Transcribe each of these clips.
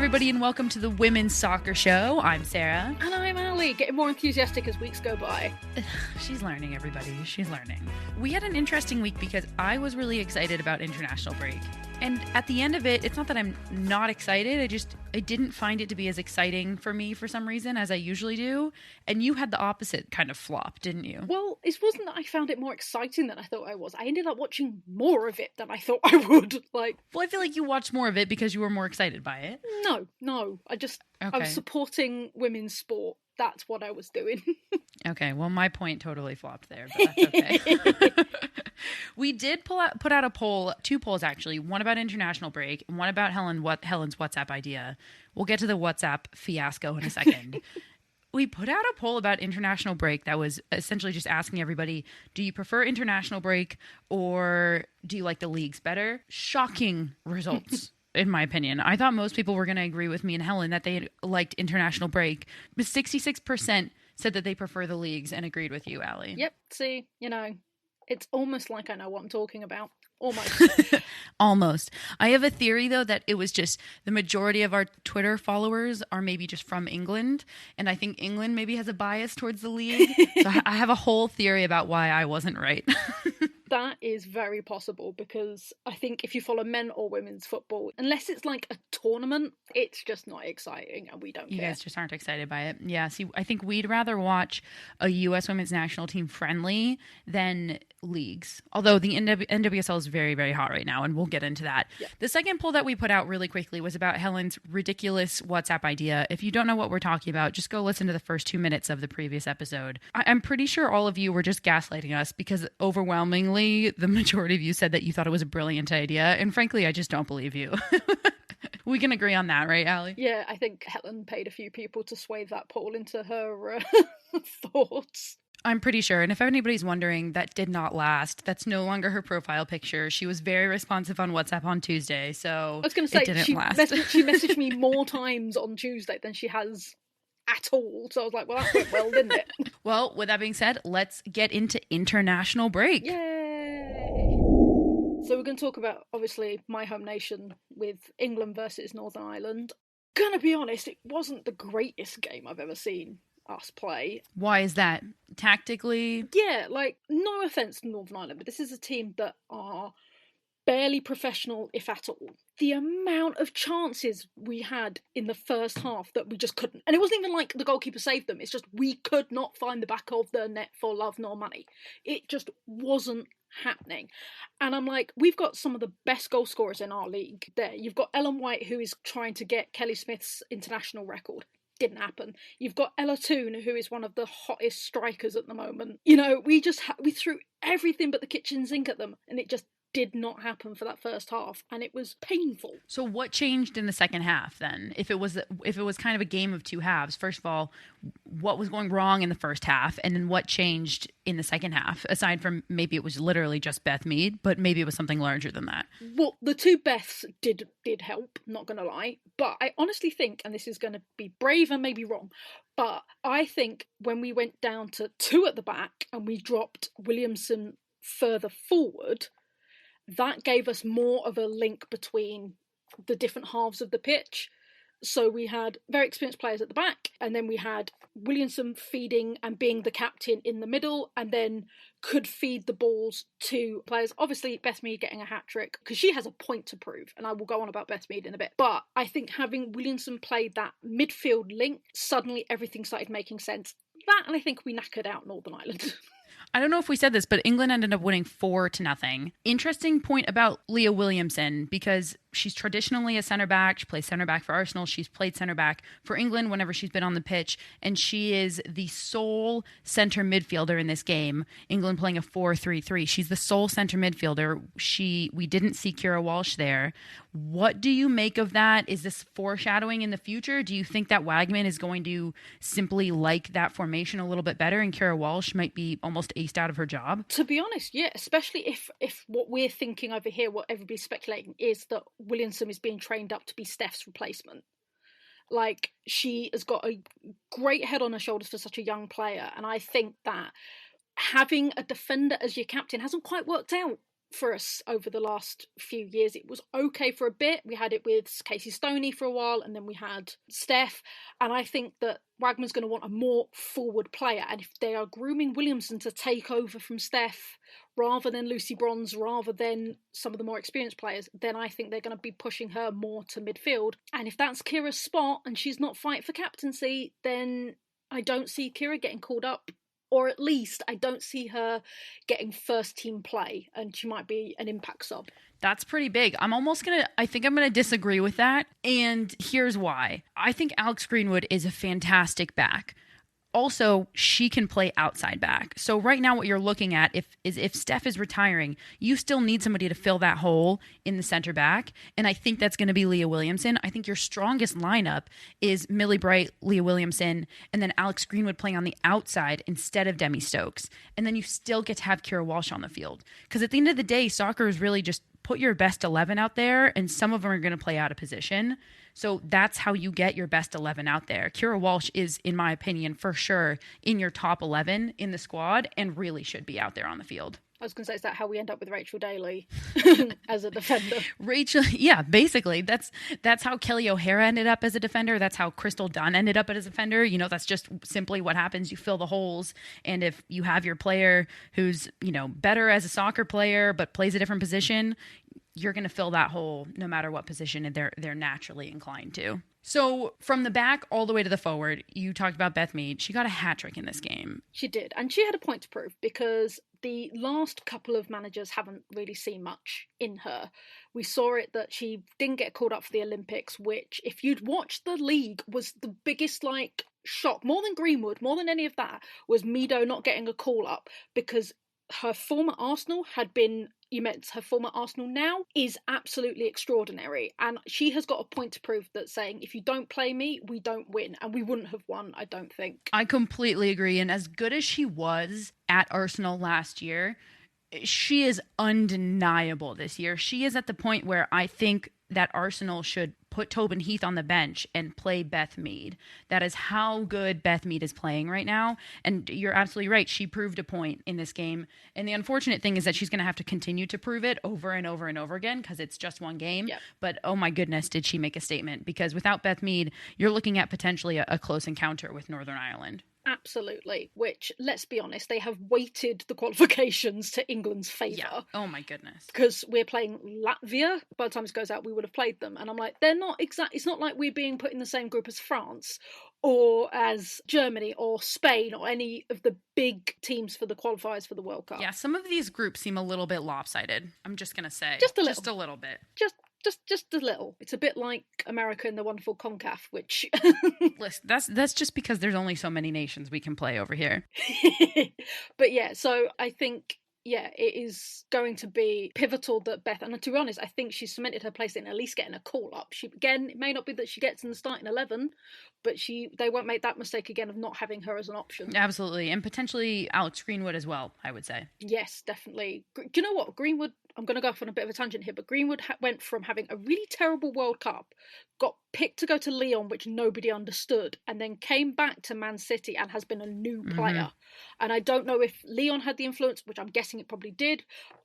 everybody, and welcome to the Women's Soccer Show. I'm Sarah. And I'm Ali, getting more enthusiastic as weeks go by. She's learning, everybody. She's learning. We had an interesting week because I was really excited about international break. And at the end of it, it's not that I'm not excited. I didn't find it to be as exciting for me for some reason as I usually do. And you had the opposite kind of flop, didn't you? Well, it wasn't that I found it more exciting than I thought I was. I ended up watching more of it than I thought I would. Well, I feel like you watched more of it because you were more excited by it. No. I was supporting women's sport. That's what I was doing. Okay, well, my point totally flopped there, but that's okay. We did put out a poll, 2 polls actually, one about international break and one about Helen's WhatsApp idea. We'll get to the WhatsApp fiasco in a second. We put out a poll about international break that was essentially just asking everybody, do you prefer international break or do you like the leagues better? Shocking results. In my opinion. I thought most people were going to agree with me and Helen that they liked international break. But 66% said that they prefer the leagues and agreed with you, Allie. Yep, see, it's almost like I know what I'm talking about. Almost. Almost. I have a theory, though, that it was just the majority of our Twitter followers are maybe just from England. And I think England maybe has a bias towards the league. So I have a whole theory about why I wasn't right. That is very possible because I think if you follow men or women's football, unless it's like a tournament, it's just not exciting and we don't care. You guys just aren't excited by it. Yeah, see, I think we'd rather watch a U.S. women's national team friendly than leagues. Although the NWSL is very, very hot right now, and we'll get into that. Yeah. The second poll that we put out really quickly was about Helen's ridiculous WhatsApp idea. If you don't know what we're talking about, just go listen to the first 2 minutes of the previous episode. I'm pretty sure all of you were just gaslighting us because overwhelmingly the majority of you said that you thought it was a brilliant idea. And frankly, I just don't believe you. We can agree on that, right, Allie? Yeah, I think Helen paid a few people to sway that poll into her thoughts. I'm pretty sure. And if anybody's wondering, that did not last. That's no longer her profile picture. She was very responsive on WhatsApp on Tuesday, so I was going to say, it didn't last. She messaged me more times on Tuesday than she has at all. So I was like, well, that went well, didn't it? Well, with that being said, let's get into international break. Yay! So we're going to talk about, obviously, my home nation with England versus Northern Ireland. Gonna be honest, it wasn't the greatest game I've ever seen us play. Why is that? Tactically? Yeah, no offence to Northern Ireland, but this is a team that are barely professional, if at all. The amount of chances we had in the first half that we just couldn't. And it wasn't even like the goalkeeper saved them. It's just we could not find the back of the net for love nor money. It just wasn't happening. And I'm like, we've got some of the best goal scorers in our league there. You've got Ellen White, who is trying to get Kelly Smith's international record. Didn't happen. You've got Ella Toon, who is one of the hottest strikers at the moment. We threw everything but the kitchen sink at them, and it just did not happen for that first half, and it was painful. So what changed in the second half then? If it was kind of a game of two halves, first of all, what was going wrong in the first half, and then what changed in the second half, aside from maybe it was literally just Beth Mead, but maybe it was something larger than that? Well, the two Beths did help, not going to lie, but I honestly think, and this is going to be brave and maybe wrong, but I think when we went down to 2 at the back and we dropped Williamson further forward, that gave us more of a link between the different halves of the pitch. So we had very experienced players at the back, and then we had Williamson feeding and being the captain in the middle, and then could feed the balls to players. Obviously, Beth Mead getting a hat-trick, because she has a point to prove, and I will go on about Beth Mead in a bit. But I think having Williamson play that midfield link, suddenly everything started making sense. That, and I think we knackered out Northern Ireland. I don't know if we said this, but England ended up winning 4-0. Interesting point about Leah Williamson, because she's traditionally a center back. She plays center back for Arsenal. She's played center back for England whenever she's been on the pitch, and she is the sole center midfielder in this game. England playing a 4-3-3. She's the sole center midfielder. We didn't see Kira Walsh there. What do you make of that? Is this foreshadowing in the future? Do you think that Wagman is going to simply like that formation a little bit better, and Kira Walsh might be almost aced out of her job? To be honest, yeah, especially if what we're thinking over here, what everybody's speculating, is that Williamson is being trained up to be Steph's replacement. Like, she has got a great head on her shoulders for such a young player, and I think that having a defender as your captain hasn't quite worked out for us over the last few years. It was okay for a bit. We had it with Casey Stoney for a while, and then we had Steph. And I think that Wagner's going to want a more forward player. And if they are grooming Williamson to take over from Steph rather than Lucy Bronze, rather than some of the more experienced players, then I think they're going to be pushing her more to midfield. And if that's Kira's spot and she's not fighting for captaincy, then I don't see Kira getting called up. Or at least I don't see her getting first team play, and she might be an impact sub. That's pretty big. I think I'm going to disagree with that. And here's why. I think Alex Greenwood is a fantastic back. Also, she can play outside back. So right now what you're looking at is if Steph is retiring, you still need somebody to fill that hole in the center back. And I think that's going to be Leah Williamson. I think your strongest lineup is Millie Bright, Leah Williamson, and then Alex Greenwood playing on the outside instead of Demi Stokes. And then you still get to have Kira Walsh on the field. Because at the end of the day, soccer is really just put your best 11 out there, and some of them are going to play out of position. So that's how you get your best 11 out there. Kira Walsh is, in my opinion, for sure in your top 11 in the squad and really should be out there on the field. I was going to say, is that how we end up with Rachel Daly as a defender? Rachel, yeah, basically. That's how Kelly O'Hara ended up as a defender. That's how Crystal Dunn ended up as a defender. You know, that's just simply what happens. You fill the holes. And if you have your player who's, you know, better as a soccer player but plays a different position, you're going to fill that hole no matter what position they're naturally inclined to. So from the back all the way to the forward, you talked about Beth Mead. She got a hat trick in this game. She did. And she had a point to prove because the last couple of managers haven't really seen much in her. We saw it that she didn't get called up for the Olympics, which if you'd watched the league was the biggest shock, more than Greenwood, more than any of that, was Mido not getting a call up because her former Arsenal had been immense. Her former Arsenal now is absolutely extraordinary, and she has got a point to prove that saying, if you don't play me, we don't win, and we wouldn't have won, I don't think. I completely agree, and as good as she was at Arsenal last year, she is undeniable this year. She is at the point where I think that Arsenal should put Tobin Heath on the bench and play Beth Mead. That is how good Beth Mead is playing right now. And you're absolutely right. She proved a point in this game. And the unfortunate thing is that she's going to have to continue to prove it over and over and over again because it's just one game. Yep. But oh my goodness, did she make a statement? Because without Beth Mead, you're looking at potentially a close encounter with Northern Ireland. Absolutely, which, let's be honest, they have weighted the qualifications to England's favour. Yeah. Oh my goodness. Because we're playing Latvia. By the time this goes out, we would have played them. And I'm like, they're not it's not like we're being put in the same group as France or as Germany or Spain or any of the big teams for the qualifiers for the World Cup. Yeah, some of these groups seem a little bit lopsided. I'm just going to say. Just a little. Just a little bit. Just a little. It's a bit like America and the wonderful CONCACAF, which listen, that's just because there's only so many nations we can play over here. But yeah, so I think it is going to be pivotal that Beth, and to be honest, I think she's cemented her place in at least getting a call up. It may not be that she gets in the starting 11, but they won't make that mistake again of not having her as an option. Absolutely, and potentially Alex Greenwood as well, I would say. Yes, definitely. Do you know what? Greenwood, I'm going to go off on a bit of a tangent here, but Greenwood went from having a really terrible World Cup, got picked to go to Lyon, which nobody understood, and then came back to Man City and has been a new player. Mm-hmm. And I don't know if Lyon had the influence, which I'm guessing it probably did,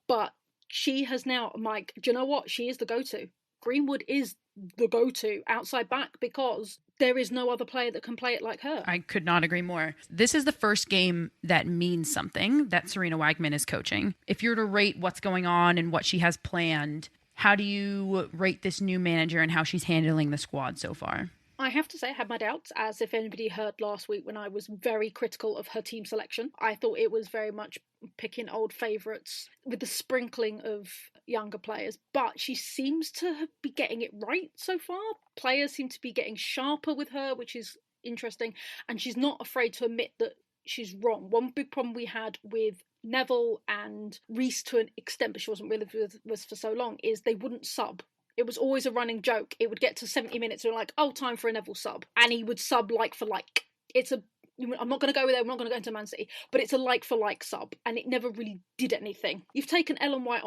but she has now, Mike, do you know what? She is the go-to. Greenwood is the go-to outside back because there is no other player that can play it like her. I could not agree more. This is the first game that means something that Sarina Wagman is coaching. If you're to rate what's going on and what she has planned, how do you rate this new manager and how she's handling the squad so far? I have to say I had my doubts, as if anybody heard last week when I was very critical of her team selection. I thought it was very much picking old favourites with the sprinkling of younger players, but she seems to be getting it right so far. Players seem to be getting sharper with her, which is interesting, and she's not afraid to admit that she's wrong. One big problem we had with Neville and Reece to an extent, but she wasn't really with for so long, is they wouldn't sub. It was always a running joke. It would get to 70 minutes and we're like, oh, time for a Neville sub. And he would sub like for like. I'm not going to go there, I'm not going to go into Man City, but it's a like for like sub. And it never really did anything. You've taken Ellen White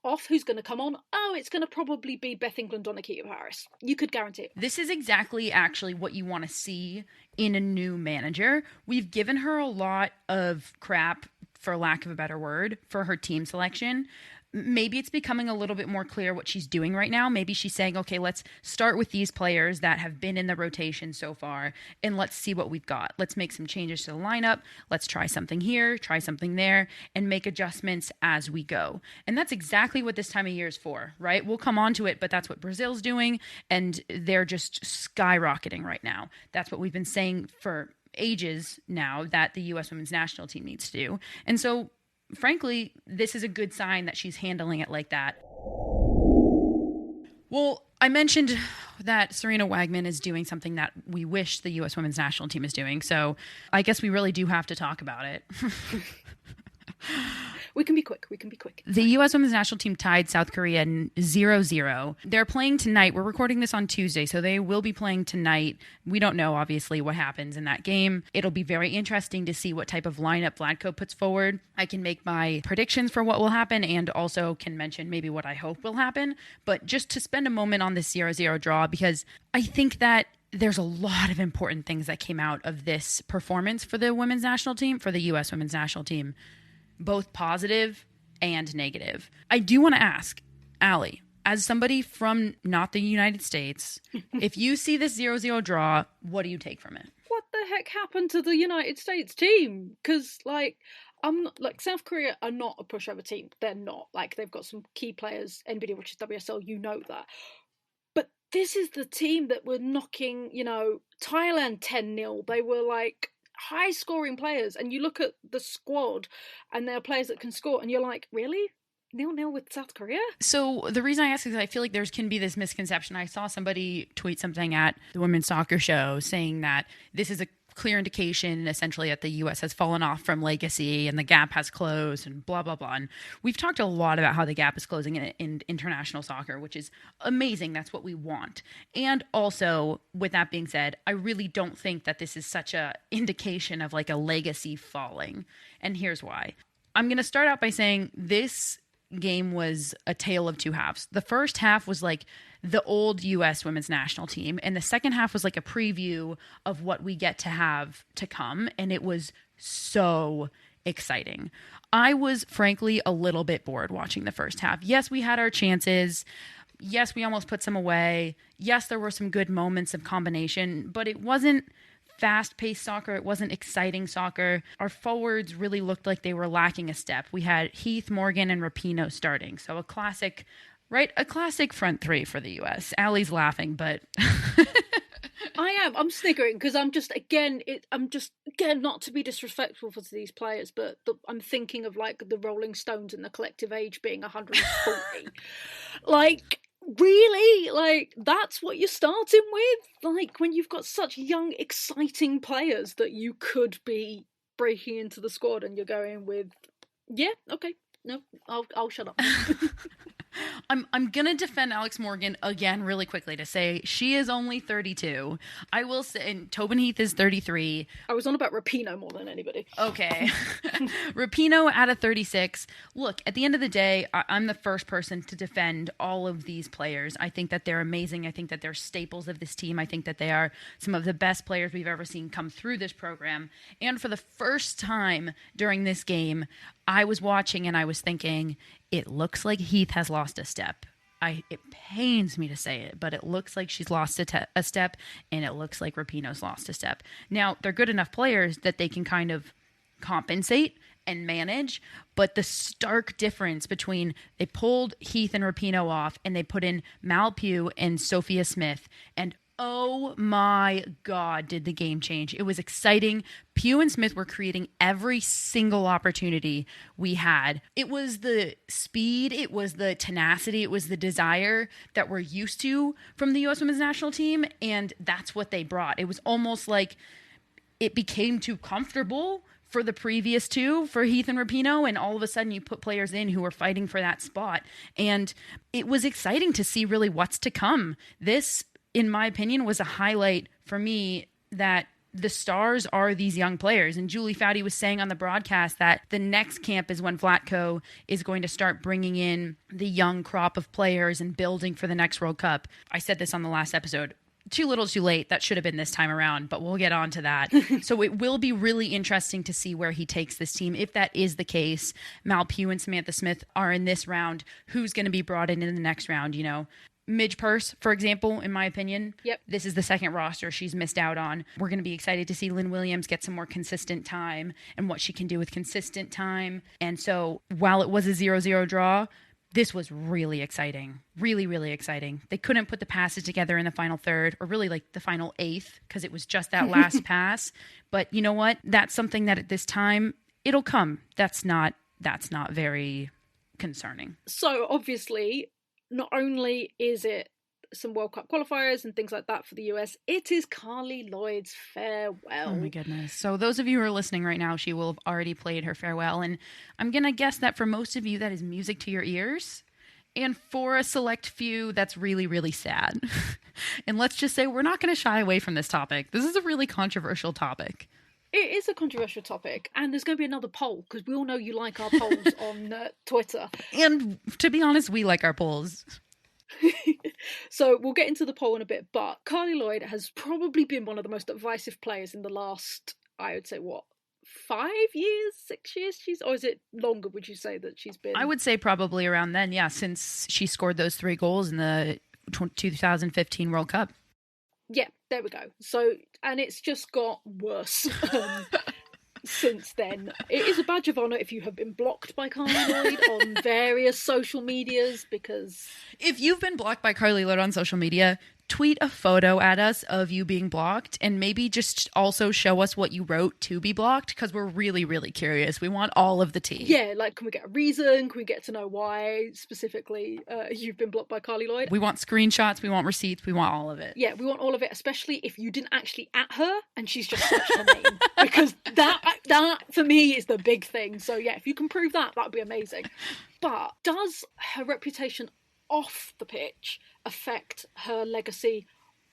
off, who's going to come on? Oh, it's going to probably be Beth England on Akita Harris. You could guarantee it. This is exactly actually what you want to see in a new manager. We've given her a lot of crap for lack of a better word, for her team selection. Maybe it's becoming a little bit more clear what she's doing right now. Maybe she's saying, okay, let's start with these players that have been in the rotation so far, and let's see what we've got. Let's make some changes to the lineup. Let's try something here, try something there, and make adjustments as we go. And that's exactly what this time of year is for, right? We'll come on to it, but that's what Brazil's doing, and they're just skyrocketing right now. That's what we've been saying for ages now that the U.S. women's national team needs to do. And so frankly, this is a good sign that she's handling it like that. Well, I mentioned that Serena Wagman is doing something that we wish the U.S. women's national team is doing. So I guess we really do have to talk about it. We can be quick. The U.S. women's national team tied South Korea 0-0. They're playing tonight. We're recording this on Tuesday, so they will be playing tonight. We don't know, obviously, what happens in that game. It'll be very interesting to see what type of lineup Vlatko puts forward. I can make my predictions for what will happen and also can mention maybe what I hope will happen. But just to spend a moment on this 0-0 draw, because I think that there's a lot of important things that came out of this performance for the women's national team, for the U.S. women's national team. Both positive and negative. I do want to ask, Allie, as somebody from not the United States, if you see this 0-0 draw, what do you take from it? What the heck happened to the United States team? Because, I'm not, South Korea are not a pushover team. They're not. They've got some key players, anybody watches WSL, you know that. But this is the team that were knocking, Thailand 10-0. They were high scoring players, and you look at the squad and there are players that can score and you're like, really? 0-0 with South Korea? So the reason I ask is I feel like there can be this misconception. I saw somebody tweet something at the women's soccer show saying that this is a clear indication essentially that the U.S. has fallen off from legacy and the gap has closed and blah, blah, blah. And we've talked a lot about how the gap is closing in international soccer, which is amazing. That's what we want. And also, with that being said, I really don't think that this is such a indication of a legacy falling. And here's why. I'm going to start out by saying this game was a tale of two halves. The first half was the old U.S. women's national team, and the second half was a preview of what we get to have to come, and it was so exciting. I was frankly a little bit bored watching the first half. Yes, we had our chances. Yes, we almost put some away. Yes, there were some good moments of combination, but it wasn't fast-paced soccer. It wasn't exciting soccer. Our forwards really looked like they were lacking a step. We had Heath, Morgan, and Rapinoe starting. So a classic front three for the U.S. Allie's laughing, but I'm sniggering because I'm just again not to be disrespectful for these players, but I'm thinking of the Rolling Stones and the collective age being 140. Really? That's what you're starting with? When you've got such young, exciting players that you could be breaking into the squad and you're going with, yeah, okay, no, I'll shut up. I'm going to defend Alex Morgan again really quickly to say she is only 32. I will say, and Tobin Heath is 33. I was on about Rapinoe more than anybody. Okay. Rapinoe at a 36. Look, at the end of the day, I'm the first person to defend all of these players. I think that they're amazing. I think that they're staples of this team. I think that they are some of the best players we've ever seen come through this program. And for the first time during this game, I was watching and I was thinking, it looks like Heath has lost a step. It pains me to say it, but it looks like she's lost a step, and it looks like Rapinoe's lost a step. Now, they're good enough players that they can kind of compensate and manage, but the stark difference between they pulled Heath and Rapinoe off and they put in Mal Pugh and Sophia Smith, and oh my God, did the game change. It was exciting. Pugh and Smith were creating every single opportunity we had. It was the speed, it was the tenacity, it was the desire that we're used to from the U.S. women's national team, and that's what they brought. It was almost like it became too comfortable for the previous two, for Heath and Rapinoe, and all of a sudden you put players in who were fighting for that spot. And it was exciting to see really what's to come. This, in my opinion, was a highlight for me that the stars are these young players. And Julie Foudy was saying on the broadcast that the next camp is when Vlatko is going to start bringing in the young crop of players and building for the next World Cup. I said this on the last episode. too little too late. That should have been this time around, but we'll get on to that. So it will be really interesting to see where he takes this team. If that is the case, Mal Pugh and Samantha Smith are in this round. Who's going to be brought in the next round, you know? Midge Purse, for example, in my opinion, Yep. This is the second roster she's missed out on. We're going to be excited to see Lynn Williams get some more consistent time and what she can do with consistent time. And so while it was a 0-0 draw, this was really exciting. Really, really exciting. They couldn't put the passes together in the final third, or really like the final eighth, because it was just that last pass. But you know what? That's something that at this time, it'll come. That's not very concerning. So obviously, not only is it some World Cup qualifiers and things like that for the US, it is Carly Lloyd's farewell. Oh my goodness. So those of you who are listening right now, she will have already played her farewell. And I'm going to guess that for most of you, that is music to your ears. And for a select few, that's really, really sad. And let's just say we're not going to shy away from this topic. This is a really controversial topic. It is a controversial topic, and there's going to be another poll, because we all know you like our polls on Twitter. And to be honest, we like our polls. So we'll get into the poll in a bit, but Carly Lloyd has probably been one of the most divisive players in the last, I would say, 5 years, 6 years? Or is it longer, would you say, that she's been? I would say probably around then, yeah, since she scored those 3 goals in the 2015 World Cup. Yeah, there we go. So, and it's just got worse since then. It is a badge of honour if you have been blocked by Carly Lloyd on various social medias, because... If you've been blocked by Carly Lloyd on social media, tweet a photo at us of you being blocked, and maybe just also show us what you wrote to be blocked, because we're really, really curious. We want all of the tea. Yeah, like, can we get a reason? Can we get to know why specifically you've been blocked by Carly Lloyd? We want screenshots, we want receipts, we want all of it. Yeah, we want all of it, especially if you didn't actually at her and she's just searched her name, because that for me is the big thing. So yeah, if you can prove that, that'd be amazing. But does her reputation off the pitch affect her legacy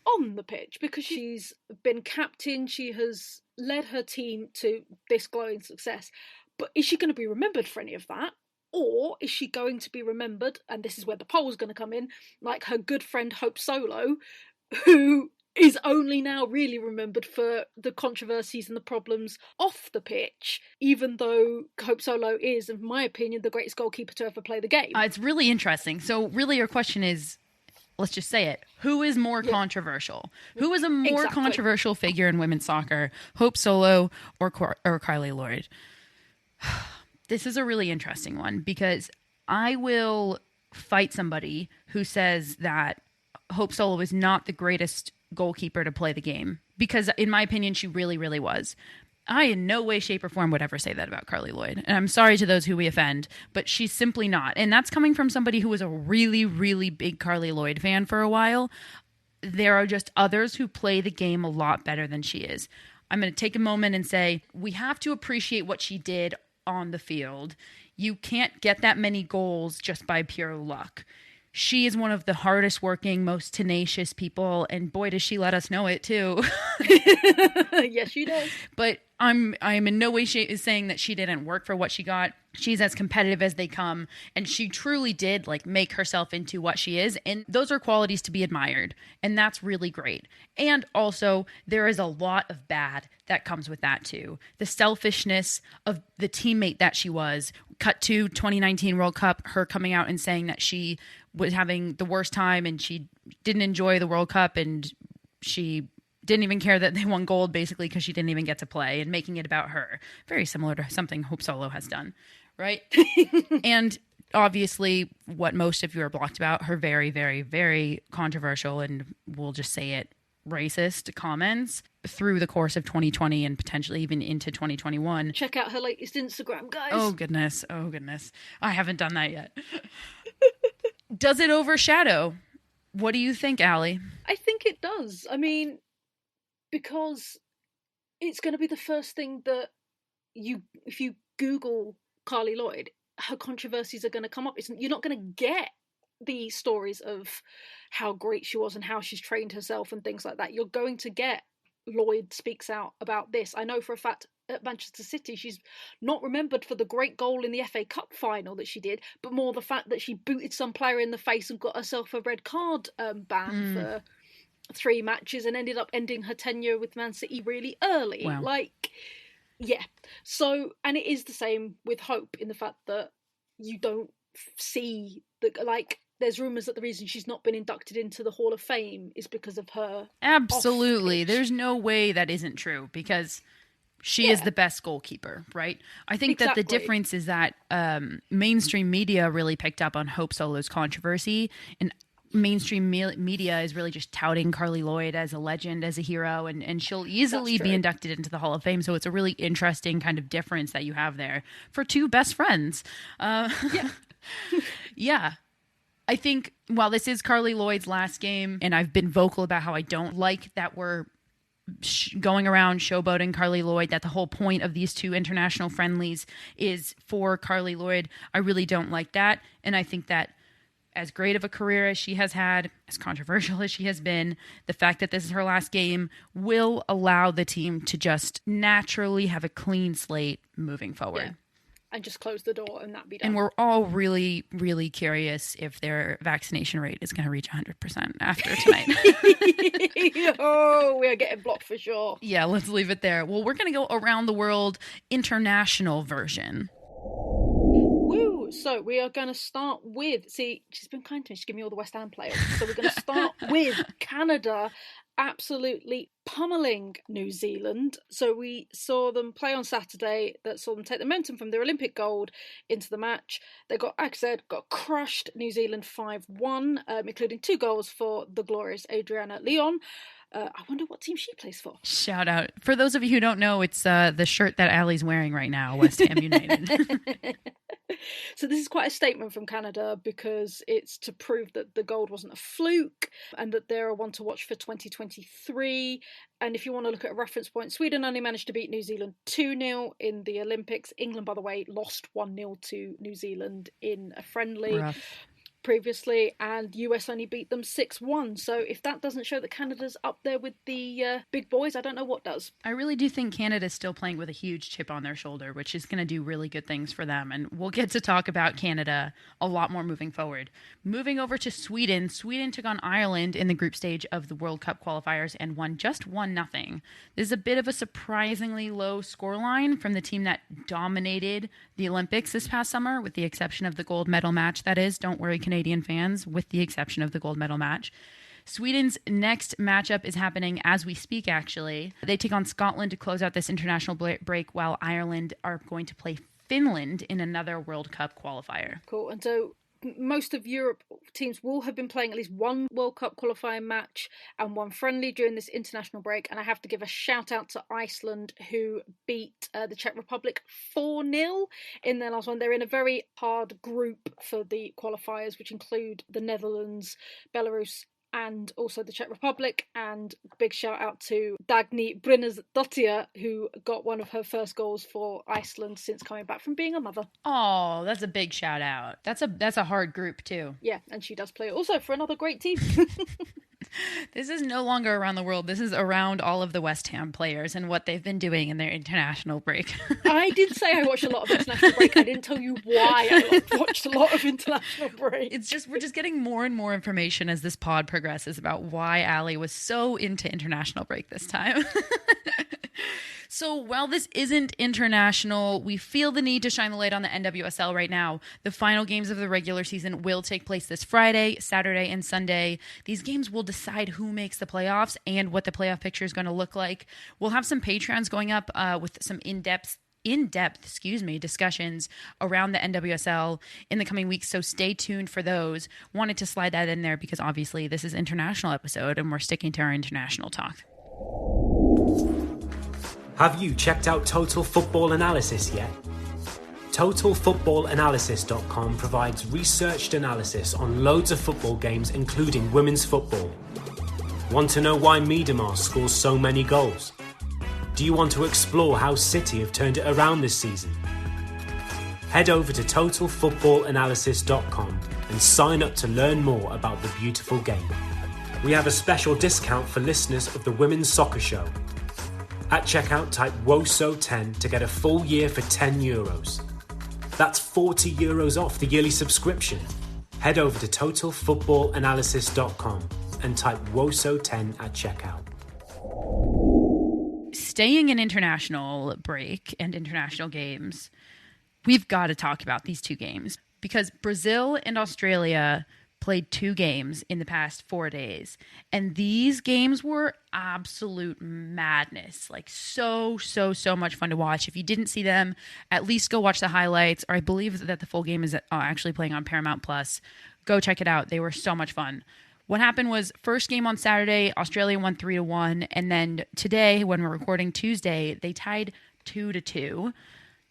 on the pitch? Because she's been captain, she has led her team to this glowing success, but is she going to be remembered for any of that? Or is she going to be remembered, and this is where the poll's going to come in, like her good friend Hope Solo, who is only now really remembered for the controversies and the problems off the pitch, even though Hope Solo is, in my opinion, the greatest goalkeeper to ever play the game. It's really interesting. So really your question is, let's just say it, who is more controversial? Who is a more controversial figure in women's soccer, Hope Solo or Carly Lloyd? This is a really interesting one, because I will fight somebody who says that Hope Solo is not the greatest goalkeeper to play the game, because in my opinion she really, really was. I in no way, shape, or form would ever say that about Carly Lloyd, and I'm sorry to those who we offend, but she's simply not. And that's coming from somebody who was a really, really big Carly Lloyd fan for a while. There are just others who play the game a lot better than she is. I'm going to take a moment and say we have to appreciate what she did on the field. You can't get that many goals just by pure luck. She is one of the hardest working, most tenacious people, and boy, does she let us know it too. Yes, she does. But I'm in no way saying that she didn't work for what she got. She's as competitive as they come, and she truly did make herself into what she is, and those are qualities to be admired, and that's really great. And also, there is a lot of bad that comes with that too. The selfishness of the teammate that she was. Cut to 2019 World Cup, her coming out and saying that she was having the worst time and she didn't enjoy the World Cup, and she didn't even care that they won gold, basically, because she didn't even get to play, and making it about her. Very similar to something Hope Solo has done, right? And obviously what most of you are blocked about, her very, very, very controversial, and we'll just say it, racist comments through the course of 2020 and potentially even into 2021. Check out her latest Instagram, guys. Oh goodness. I haven't done that yet. Does it overshadow? What do you think, Allie? I think it does. I mean, because it's going to be the first thing that if you Google Carly Lloyd, her controversies are going to come up. You're not going to get the stories of how great she was and how she's trained herself and things like that. You're going to get Lloyd speaks out about this. I know for a fact at Manchester City she's not remembered for the great goal in the FA Cup final that she did, but more the fact that she booted some player in the face and got herself a red card ban 3 matches and ended up ending her tenure with Man City really early. Wow. Yeah. So, and it is the same with Hope in the fact that you don't see there's rumours that the reason she's not been inducted into the Hall of Fame is because of her. Absolutely. Off-pitch. There's no way that isn't true because she is the best goalkeeper, right? I think that the difference is that mainstream media really picked up on Hope Solo's controversy, and mainstream media is really just touting Carly Lloyd as a legend, as a hero, and she'll easily be inducted into the Hall of Fame. So it's a really interesting kind of difference that you have there for two best friends. Yeah. I think while this is Carly Lloyd's last game, and I've been vocal about how I don't like that we're going around showboating Carly Lloyd, that the whole point of these two international friendlies is for Carly Lloyd. I really don't like that. And I think that as great of a career as she has had, as controversial as she has been, the fact that this is her last game will allow the team to just naturally have a clean slate moving forward. Yeah. And just close the door and that be done. And we're all really, really curious if their vaccination rate is going to reach 100% after tonight. Oh, we are getting blocked for sure. Yeah, let's leave it there. Well, we're going to go around the world international version. Woo! So we are going to start with, she's been kind to me, she's giving me all the West Ham players. So we're going to start with Canada absolutely pummeling New Zealand. So we saw them play on Saturday, that saw them take the momentum from their Olympic gold into the match. They got crushed, New Zealand 5-1, including 2 goals for the glorious Adriana Leon. I wonder what team she plays for. Shout out. For those of you who don't know, it's the shirt that Allie's wearing right now, West Ham United. So this is quite a statement from Canada because it's to prove that the gold wasn't a fluke and that they're a one to watch for 2023. And if you want to look at a reference point, Sweden only managed to beat New Zealand 2-0 in the Olympics. England, by the way, lost 1-0 to New Zealand in a friendly. Rough. Previously, and US only beat them 6-1. So if that doesn't show that Canada's up there with the big boys, I don't know what does. I really do think Canada's still playing with a huge chip on their shoulder, which is going to do really good things for them. And we'll get to talk about Canada a lot more moving forward. Moving over to Sweden. Sweden took on Ireland in the group stage of the World Cup qualifiers and won just 1-0. This is a bit of a surprisingly low scoreline from the team that dominated the Olympics this past summer, with the exception of the gold medal match, that is. Don't worry, Canadian fans, with the exception of the gold medal match. Sweden's next matchup is happening as we speak, actually. They take on Scotland to close out this international break, while Ireland are going to play Finland in another World Cup qualifier. Cool. And so most of Europe teams will have been playing at least one World Cup qualifying match and one friendly during this international break. And I have to give a shout out to Iceland, who beat the Czech Republic 4-0 in their last one. They're in a very hard group for the qualifiers, which include the Netherlands, Belarus, and also the Czech Republic. And big shout out to Dagny Brynjarsdottir, who got one of her first goals for Iceland since coming back from being a mother. Oh, that's a big shout out. That's a hard group too. Yeah, and she does play also for another great team. This is no longer around the world. This is around all of the West Ham players and what they've been doing in their international break. I did say I watched a lot of international break. I didn't tell you why I watched a lot of international break. We're just getting more and more information as this pod progresses about why Allie was so into international break this time. So while this isn't international, we feel the need to shine the light on the NWSL right now. The final games of the regular season will take place this Friday, Saturday, and Sunday. These games will decide who makes the playoffs and what the playoff picture is going to look like. We'll have some Patreons going up with some in-depth discussions around the NWSL in the coming weeks, so stay tuned for those. Wanted to slide that in there because obviously this is an international episode and we're sticking to our international talk. Have you checked out Total Football Analysis yet? TotalFootballAnalysis.com provides researched analysis on loads of football games, including women's football. Want to know why Miedemar scores so many goals? Do you want to explore how City have turned it around this season? Head over to TotalFootballAnalysis.com and sign up to learn more about the beautiful game. We have a special discount for listeners of the Women's Soccer Show. At checkout, type WOSO10 to get a full year for €10. That's €40 off the yearly subscription. Head over to totalfootballanalysis.com and type WOSO10 at checkout. Staying in international break and international games, we've got to talk about these two games because Brazil and Australia played two games in the past 4 days. And these games were absolute madness. Like so much fun to watch. If you didn't see them, at least go watch the highlights. Or I believe that the full game is actually playing on Paramount Plus. Go check it out. They were so much fun. What happened was first game on Saturday, Australia won 3-1. And then today, when we're recording Tuesday, they tied 2-2.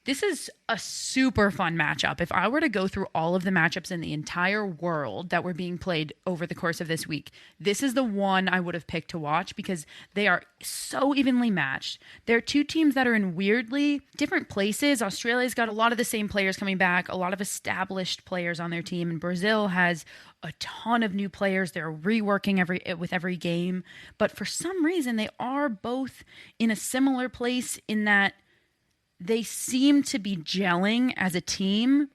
This is a super fun matchup. If I were to go through all of the matchups in the entire world that were being played over the course of this week, this is the one I would have picked to watch because they are so evenly matched. They're two teams that are in weirdly different places. Australia's got a lot of the same players coming back, a lot of established players on their team, and Brazil has a ton of new players. They're reworking with every game. But for some reason, they are both in a similar place in that they seem to be gelling as a team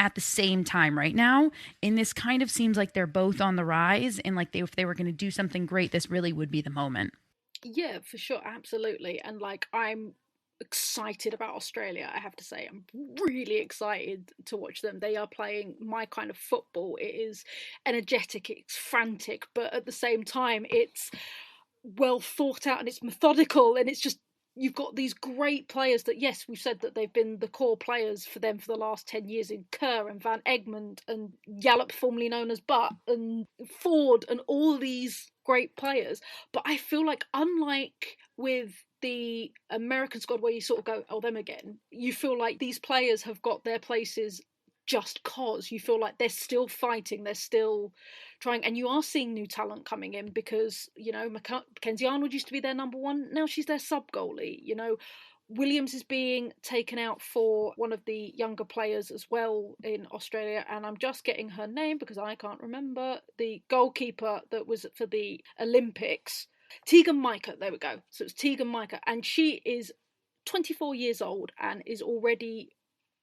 at the same time right now. And this kind of seems like they're both on the rise. And like if they were going to do something great, this really would be the moment. Yeah, for sure. Absolutely. And like, I'm excited about Australia, I have to say. I'm really excited to watch them. They are playing my kind of football. It is energetic, it's frantic, but at the same time, it's well thought out and it's methodical, and it's just, you've got these great players that, yes, we've said that they've been the core players for them for the last 10 years in Kerr and Van Egmond and Jalop, formerly known as Butt, and Ford, and all these great players. But I feel like, unlike with the American squad where you sort of go, oh, them again, you feel like these players have got their places just cause. You feel like they're still fighting, they're still trying, and you are seeing new talent coming in because, you know, Mackenzie Arnold used to be their number one, now she's their sub goalie. You know, Williams is being taken out for one of the younger players as well in Australia, and I'm just getting her name because I can't remember, the goalkeeper that was for the Olympics, Tegan Micah, there we go. So it's Tegan Micah, and she is 24 years old and is already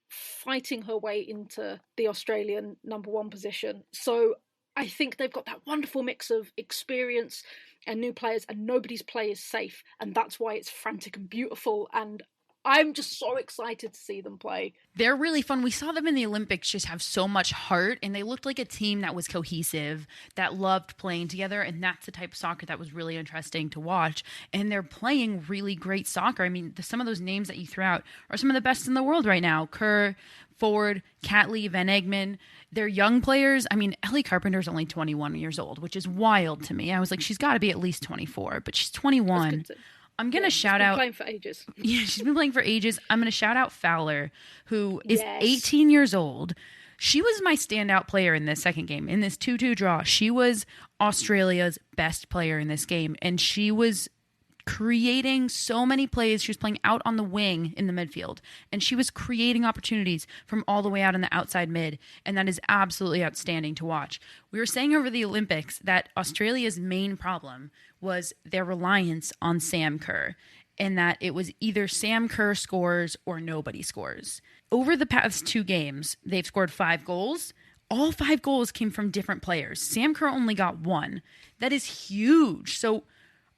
fighting her way into the Australian number one position. So I think they've got that wonderful mix of experience and new players, and nobody's play is safe, and that's why it's frantic and beautiful, and I'm just so excited to see them play. They're really fun. We saw them in the Olympics just have so much heart, and they looked like a team that was cohesive, that loved playing together, and that's the type of soccer that was really interesting to watch. And they're playing really great soccer. I mean, some of those names that you threw out are some of the best in the world right now. Kerr, Ford, Catley, Van Egmond. They're young players. I mean, Ellie Carpenter's only 21 years old, which is wild to me. I was like, she's got to be at least 24, but she's 21. I'm going to shout out. She's been playing for ages. Yeah, she's been playing for ages. I'm going to shout out Fowler, who is 18 years old. She was my standout player in this second game. In this 2-2 draw, she was Australia's best player in this game. And she was creating so many plays. She was playing out on the wing in the midfield, and she was creating opportunities from all the way out in the outside mid, and that is absolutely outstanding to watch. We were saying over the Olympics that Australia's main problem was their reliance on Sam Kerr, and that it was either Sam Kerr scores or nobody scores. Over the past two games, they've scored 5 goals. All 5 goals came from different players. Sam Kerr only got 1. That is huge. So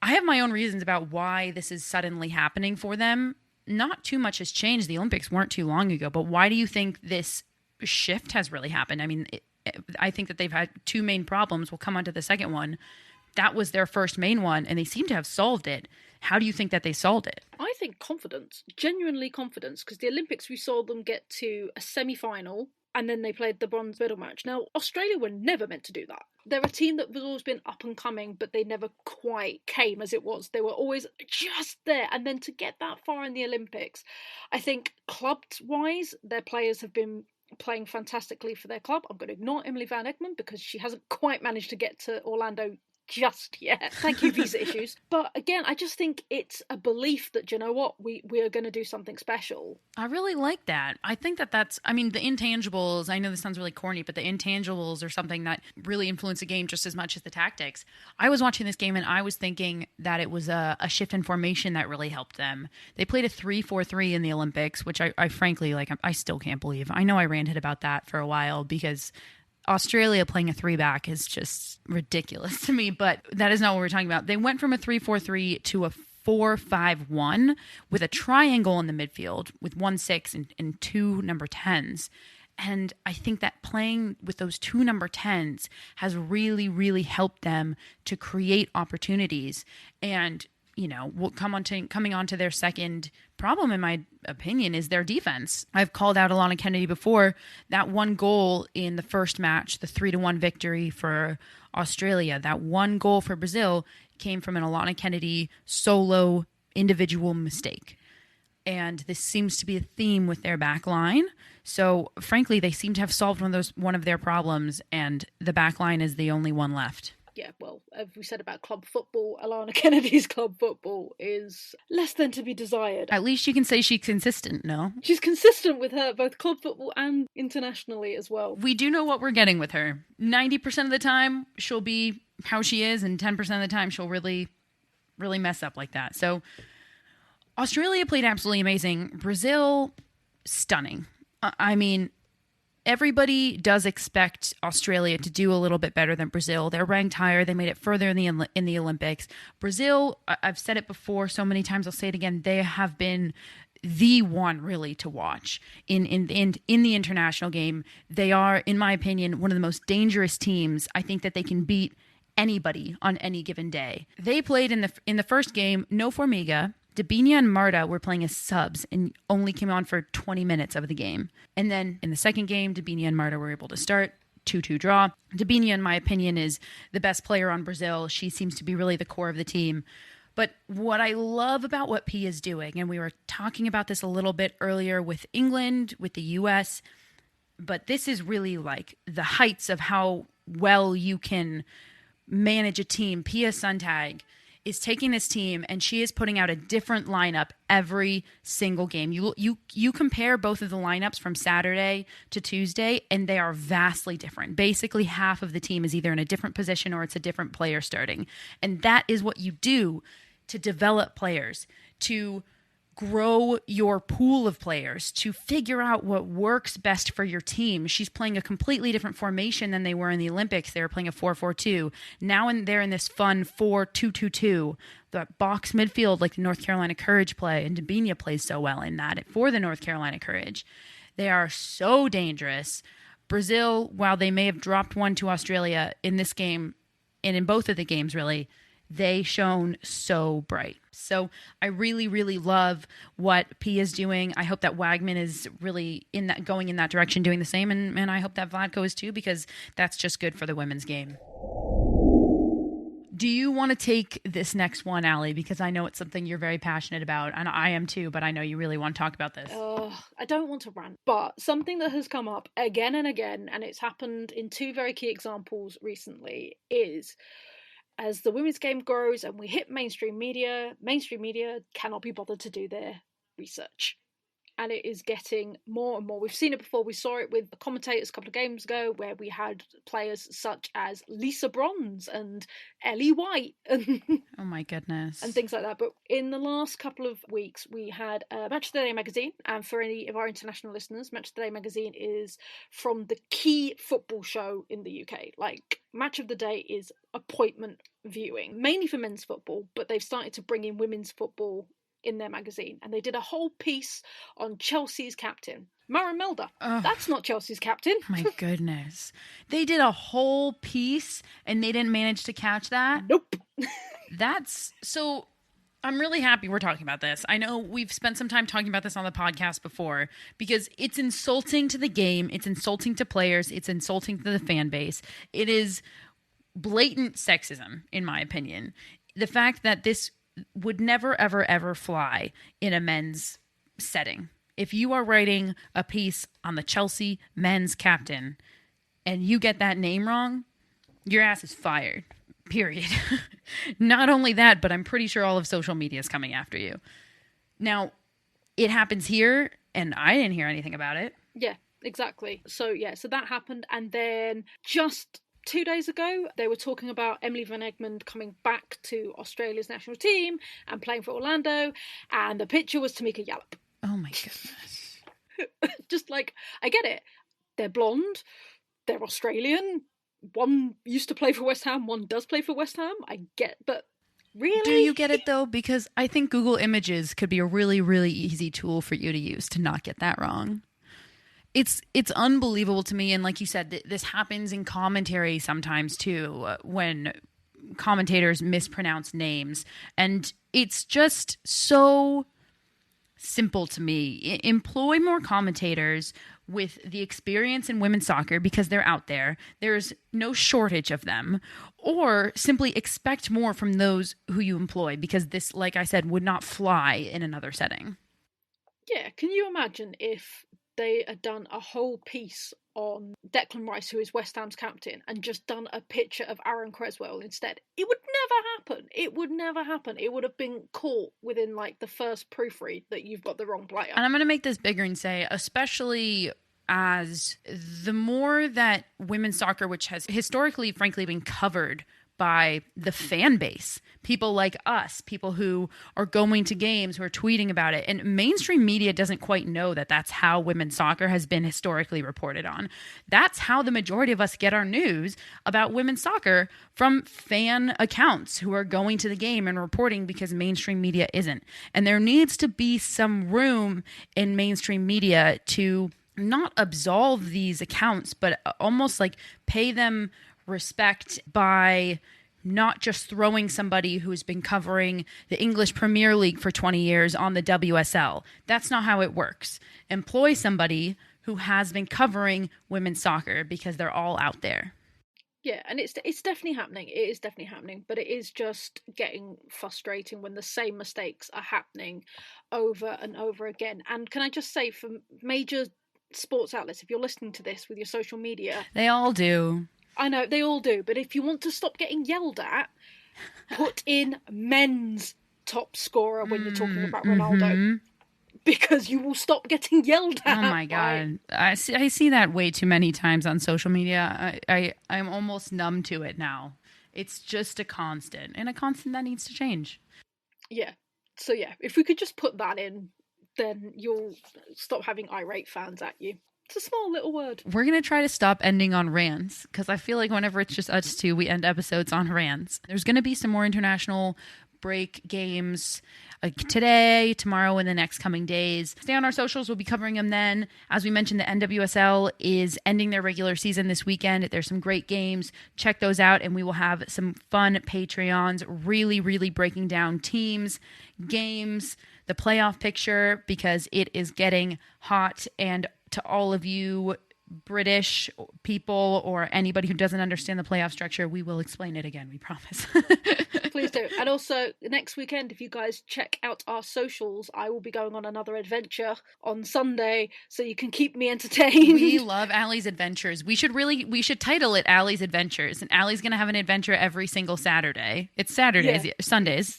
I have my own reasons about why this is suddenly happening for them. Not too much has changed. The Olympics weren't too long ago, but why do you think this shift has really happened? I mean, I think that they've had 2 main problems. We'll come on to the second one. That was their first main one, and they seem to have solved it. How do you think that they solved it? I think confidence, genuinely confidence, because the Olympics, we saw them get to a semi-final and then they played the bronze medal match. Now, Australia were never meant to do that. They're a team that has always been up and coming, but they never quite came as it was. They were always just there. And then to get that far in the Olympics, I think club-wise, their players have been playing fantastically for their club. I'm going to ignore Emily Van Egmond because she hasn't quite managed to get to Orlando just yet. Thank you, visa issues. But again, I just think it's a belief that, you know what, we are going to do something special. I really like that. I think that's, I mean, the intangibles, I know this sounds really corny, but the intangibles are something that really influence a game just as much as the tactics. I was watching this game and I was thinking that it was a shift in formation that really helped them. They played a 3-4-3 in the Olympics, which I frankly, like, I still can't believe. I know I ranted about that for a while because Australia playing a 3-back is just ridiculous to me, but that is not what we're talking about. They went from a 3-4-3 to a 4-5-1 with a triangle in the midfield with 1-6 and 2 number 10s. And I think that playing with those 2 number 10s has really, really helped them to create opportunities. And, you know, coming on to their second problem, in my opinion, is their defense. I've called out Alana Kennedy before. That one goal in the first match, the 3-1 victory for Australia, that one goal for Brazil came from an Alana Kennedy solo individual mistake. And this seems to be a theme with their back line. So, frankly, they seem to have solved one of their problems, and the back line is the only one left. Yeah, well, as we said about club football, Alana Kennedy's club football is less than to be desired. At least you can say she's consistent, no? She's consistent with her, both club football and internationally as well. We do know what we're getting with her. 90% of the time, she'll be how she is, and 10% of the time, she'll really, really mess up like that. So, Australia played absolutely amazing. Brazil, stunning. I mean, everybody does expect Australia to do a little bit better than Brazil. They're ranked higher. They made it further in the Olympics. Brazil, I've said it before so many times, I'll say it again, they have been the one really to watch in the international game. They are, in my opinion, one of the most dangerous teams. I think that they can beat anybody on any given day. They played in the first game, no Formiga. Debinha and Marta were playing as subs and only came on for 20 minutes of the game. And then in the second game, Debinha and Marta were able to start. 2-2 draw. Debinha, in my opinion, is the best player on Brazil. She seems to be really the core of the team. But what I love about what P is doing, and we were talking about this a little bit earlier with England, with the US, but this is really like the heights of how well you can manage a team. Pia Sundhage is taking this team and she is putting out a different lineup every single game. You compare both of the lineups from Saturday to Tuesday and they are vastly different. Basically half of the team is either in a different position or it's a different player starting. And that is what you do to develop players, to grow your pool of players, to figure out what works best for your team. She's playing a completely different formation than they were in the Olympics. They were playing a 4-4-2. Now they're in this fun 4-2-2-2. The box midfield like the North Carolina Courage play, and Debinha plays so well in that for the North Carolina Courage. They are so dangerous. Brazil, while they may have dropped one to Australia in this game, and in both of the games really, they shone so bright. So I really, really love what P is doing. I hope that Wagman is really going in that direction, doing the same. And I hope that Vlatko is too, because that's just good for the women's game. Do you want to take this next one, Allie? Because I know it's something you're very passionate about, and I am too, but I know you really want to talk about this. I don't want to rant, but something that has come up again and again, and it's happened in 2 very key examples recently, is as the women's game grows and we hit mainstream media cannot be bothered to do their research. And it is getting more and more. We've seen it before. We saw it with the commentators a couple of games ago where we had players such as Lisa Bronze and Ellie White. And oh my goodness. And things like that. But in the last couple of weeks, we had Match of the Day magazine. And for any of our international listeners, Match of the Day magazine is from the key football show in the UK. Like, Match of the Day is appointment viewing, mainly for men's football, but they've started to bring in women's football in their magazine, and they did a whole piece on Chelsea's captain, Mara Melda. That's not Chelsea's captain. My goodness. They did a whole piece and they didn't manage to catch that? Nope. So I'm really happy we're talking about this. I know we've spent some time talking about this on the podcast before because it's insulting to the game, it's insulting to players, it's insulting to the fan base. It is blatant sexism, in my opinion. The fact that this would never, ever, ever fly in a men's setting. If you are writing a piece on the Chelsea men's captain and you get that name wrong, your ass is fired, period. Not only that, but I'm pretty sure all of social media is coming after you. Now, it happens here, and I didn't hear anything about it. Yeah, exactly. So that happened, and then just 2 days ago, they were talking about Emily Van Egmond coming back to Australia's national team and playing for Orlando, and the picture was Tamika Yallop. Oh my goodness. Just like, I get it. They're blonde. they're Australian. One used to play for West Ham, one does play for West Ham. I get, but really? Do you get it though? Because I think Google Images could be a really, really easy tool for you to use to not get that wrong. It's unbelievable to me. And like you said, this happens in commentary sometimes too, when commentators mispronounce names. And it's just so simple to me. Employ more commentators with the experience in women's soccer because they're out there. There's no shortage of them. Or simply expect more from those who you employ because this, like I said, would not fly in another setting. Yeah, can you imagine if they had done a whole piece on Declan Rice, who is West Ham's captain, and just done a picture of Aaron Creswell instead? It would never happen. It would never happen. It would have been caught within like the first proofread that you've got the wrong player. And I'm going to make this bigger and say, especially as the more that women's soccer, which has historically, frankly, been covered by the fan base, people like us, people who are going to games, who are tweeting about it. And mainstream media doesn't quite know that that's how women's soccer has been historically reported on. That's how the majority of us get our news about women's soccer, from fan accounts who are going to the game and reporting, because mainstream media isn't. And there needs to be some room in mainstream media to not absolve these accounts, but almost like pay them respect by not just throwing somebody who's been covering the English Premier League for 20 years on the WSL. That's not how it works. Employ somebody who has been covering women's soccer because they're all out there. Yeah, and it's definitely happening. It is definitely happening, but it is just getting frustrating when the same mistakes are happening over and over again. And can I just say, for major sports outlets, if you're listening to this with your social media, they all do. I know, they all do, but if you want to stop getting yelled at, put in men's top scorer when you're talking about Ronaldo, because you will stop getting yelled at. Oh my God. I see that way too many times on social media. I'm almost numb to it now. It's just a constant, and a constant that needs to change. Yeah. So yeah, if we could just put that in, then you'll stop having irate fans at you. It's a small little word. We're going to try to stop ending on rants, because I feel like whenever it's just us two, we end episodes on rants. There's going to be some more international break games today, tomorrow, and the next coming days. Stay on our socials. We'll be covering them then. As we mentioned, the NWSL is ending their regular season this weekend. There's some great games. Check those out, and we will have some fun Patreons really, really breaking down teams, games, the playoff picture, because it is getting hot. And to all of you British people or anybody who doesn't understand the playoff structure, we will explain it again, we promise. Please do. And also, next weekend, if you guys check out our socials, I will be going on another adventure on Sunday, so you can keep me entertained. We love Allie's Adventures. We should title it Allie's Adventures, and Allie's going to have an adventure every single Saturday. It's Saturdays, yeah. Sundays,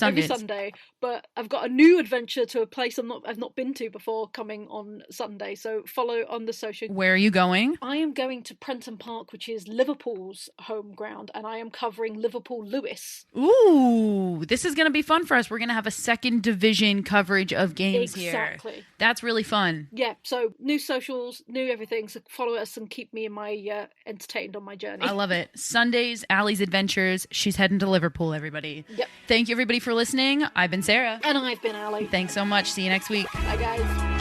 every Sunday. But I've got a new adventure to a place I've not been to before coming on Sunday, so follow on the social. Where are you going? I am going to Prenton Park, which is Liverpool's home ground, and I am covering Liverpool Lewis. Ooh, this is going to be fun for us. We're going to have a second division coverage of games here. Exactly. That's really fun. Yeah, so new socials, new everything, so follow us and keep me in my entertained on my journey. I love it. Sundays, Allie's Adventures. She's heading to Liverpool, everybody. Yep. Thank you, everybody, for listening. I've been Sarah. And I've been Allie. Thanks so much. See you next week. Bye, guys.